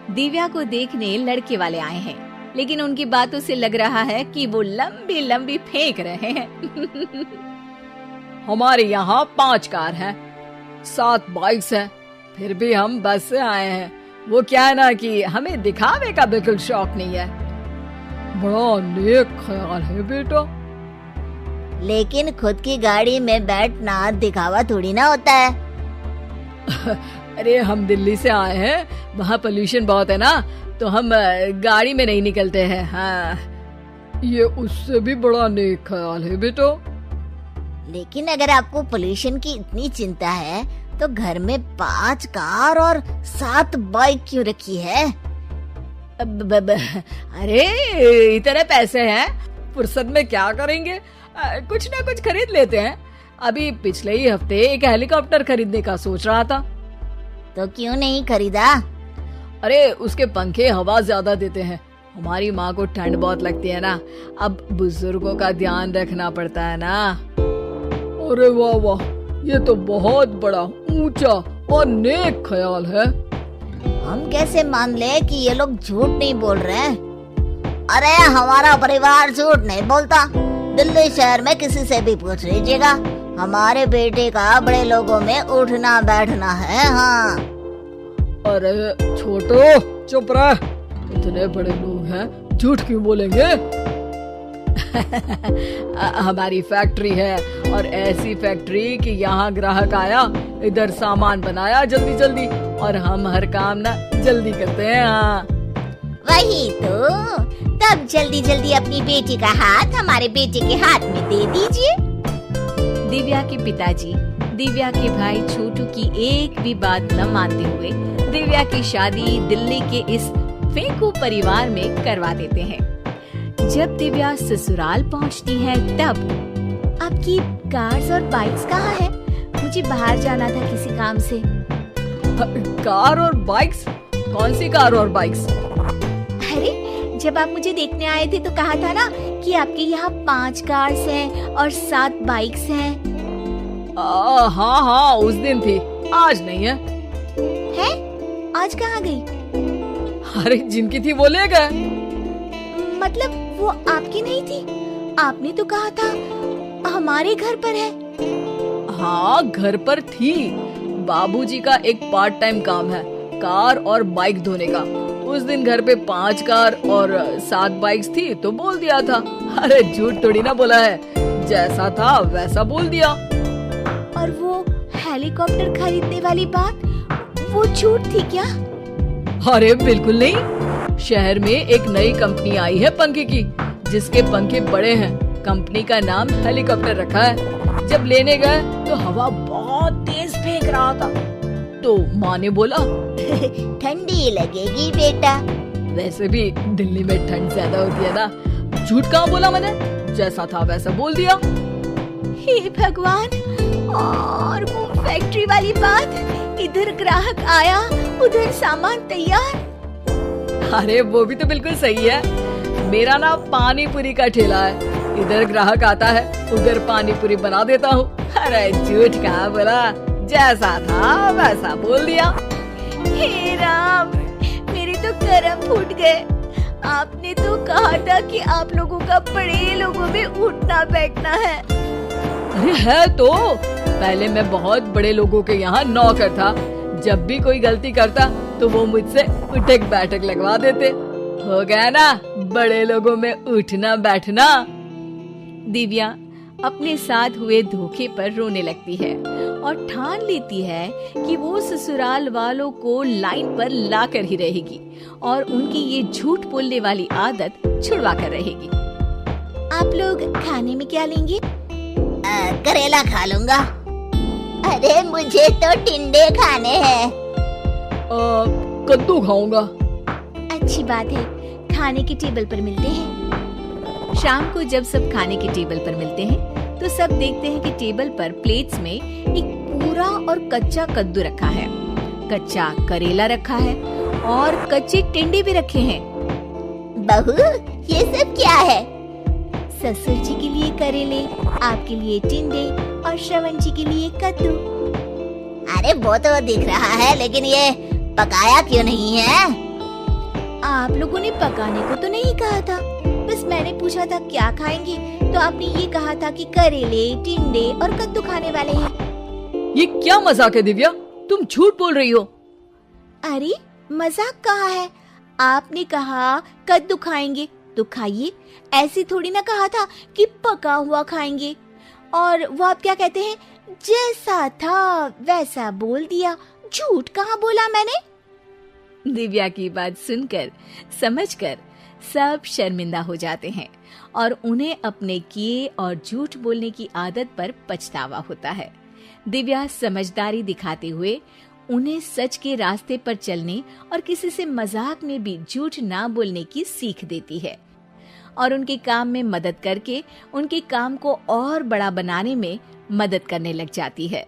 दिव्या को देखने लड़के वाले आए हैं, लेकिन उनकी बातों से लग रहा है कि वो लंबी लंबी फेंक रहे हैं। हमारे यहाँ 5 कार हैं, 7 बाइक्स हैं, फिर भी हम बस से आए हैं। वो क्या है ना कि हमें दिखावे का बिल्कुल शौक नहीं है। बड़ा नेक ख्याल है बेटा। लेकिन खुद की गाड़ी में बैठना दिखावा थोड़ी ना होता है। अरे हम दिल्ली से आए हैं, वहाँ पोल्यूशन बहुत है ना, तो हम गाड़ी में नहीं निकलते हैं। हाँ, ये उससे भी बड़ा नेक ख्याल है बेटा। लेकिन अगर आपको पोल्यूशन की इतनी चिंता है तो घर में 5 कार और 7 बाइक क्यों रखी है? अरे इतने पैसे हैं, फुर्सत में क्या करेंगे, कुछ ना कुछ खरीद लेते हैं। अभी पिछले ही हफ्ते एक हेलीकॉप्टर खरीदने का सोच रहा था। तो क्यों नहीं खरीदा? अरे उसके पंखे हवा ज्यादा देते हैं, हमारी माँ को ठंड बहुत लगती है ना, अब बुजुर्गों का ध्यान रखना पड़ता है ना। अरे वाह वाह, ये तो बहुत बड़ा ऊंचा और नेक ख्याल है। हम कैसे मान ले कि ये लोग झूठ नहीं बोल रहे हैं? अरे हमारा परिवार झूठ नहीं बोलता। दिल्ली शहर में किसी से भी पूछ लीजिएगा, हमारे बेटे का बड़े लोगों में उठना बैठना है। हाँ। अरे छोटो चुप रह, इतने बड़े लोग हैं, झूठ क्यों बोलेंगे? हमारी फैक्ट्री है, और ऐसी फैक्ट्री कि यहाँ ग्राहक आया, इधर सामान बनाया जल्दी जल्दी, और हम हर काम ना जल्दी करते हैं। हाँ वही तो, तब जल्दी जल्दी अपनी बेटी का हाथ हमारे बेटे के हाथ में दे दीजिए। दिव्या के पिताजी दिव्या के भाई छोटू की एक भी बात न मानते हुए दिव्या की शादी दिल्ली के इस फेंकू परिवार में करवा देते हैं। जब दिव्या ससुराल पहुंचती है तब आपकी कार्स और बाइक्स कहाँ है? मुझे बाहर जाना था किसी काम से। कार और बाइक्स? कौन सी कार और बाइक्स? अरे जब आप मुझे देखने आए थे तो कहा था ना कि आपके यहाँ 5 कार्स हैं और 7 बाइक्स हैं। हाँ हाँ उस दिन थी, आज नहीं है। है? आज कहाँ गई? अरे जिनकी थी वो ले गए। मतलब वो आपकी नहीं थी? आपने तो कहा था हमारे घर पर है। हाँ घर पर थी, बाबूजी का एक पार्ट टाइम काम है कार और बाइक धोने का। उस दिन घर पे 5 कार और 7 बाइक्स थी तो बोल दिया था। अरे झूठ थोड़ी ना बोला है, जैसा था वैसा बोल दिया। और वो हेलीकॉप्टर खरीदने वाली बात, वो झूठ थी क्या? अरे बिल्कुल नहीं, शहर में एक नई कंपनी आई है पंखे की, जिसके पंखे बड़े हैं। कंपनी का नाम हेलीकॉप्टर रखा है। जब लेने गए तो हवा बहुत तेज फेंक रहा था, तो माँ ने बोला ठंडी लगेगी बेटा। वैसे भी दिल्ली में ठंड ज्यादा होती है ना। झूठ कहाँ बोला मैंने, जैसा था वैसा बोल दिया। हे भगवान, और वो फैक्ट्री वाली बात, इधर ग्राहक आया उधर सामान तैयार। अरे वो भी तो बिल्कुल सही है। मेरा ना पानी पूरी का ठेला है, इधर ग्राहक आता है उधर पानी पूरी बना देता हूँ। अरे झूठ कहाँ बोला, जैसा था वैसा बोल दिया। हे राम, मेरे तो कर्म फूट गए। आपने तो कहा था कि आप लोगों का बड़े लोगों में उठना बैठना है। अरे है तो, पहले मैं बहुत बड़े लोगों के यहाँ नौकर था। जब भी कोई गलती करता तो वो मुझसे उठक बैठक लगवा देते। हो गया ना बड़े लोगों में उठना बैठना। दिव्या अपने साथ हुए धोखे पर रोने लगती है और ठान लेती है कि वो ससुराल वालों को लाइन पर लाकर ही रहेगी और उनकी ये झूठ बोलने वाली आदत छुड़वा कर रहेगी। आप लोग खाने में क्या लेंगे? करेला खा लूंगा। अरे मुझे तो टिंडे खाने हैं। कद्दू खाऊंगा। अच्छी बात है, खाने के टेबल पर मिलते हैं। शाम को जब सब खाने के टेबल पर मिलते हैं तो सब देखते हैं कि टेबल पर प्लेट्स में एक पूरा और कच्चा कद्दू रखा है, कच्चा करेला रखा है और कच्चे टिंडे भी रखे हैं। बहू, ये सब क्या है? ससुर जी के लिए करेले, आपके लिए टिंडे और श्रवण जी के लिए कद्दू। अरे वो तो दिख रहा है, लेकिन ये पकाया क्यों नहीं है? आप लोगों ने पकाने को तो नहीं कहा था, बस मैंने पूछा था क्या खाएंगी, तो आपने ये कहा था कि करेले, टिंडे और कद्दू खाने वाले हैं। ये क्या मजाक है दिव्या, तुम झूठ बोल रही हो। अरे मजाक कहाँ है, आपने कहा कद्दू खाएंगे तो खाइए, ऐसी थोड़ी ना कहा था कि पका हुआ खाएंगे। और वो आप क्या कहते हैं, जैसा था वैसा बोल दिया, झूठ कहाँ बोला मैंने। दिव्या की बात सुनकर, समझकर सब शर्मिंदा हो जाते हैं और उन्हें अपने किए और झूठ बोलने की आदत पर पछतावा होता है। दिव्या समझदारी दिखाते हुए उन्हें सच के रास्ते पर चलने और किसी से मजाक में भी झूठ ना बोलने की सीख देती है और उनके काम में मदद करके उनके काम को और बड़ा बनाने में मदद करने लग जाती है।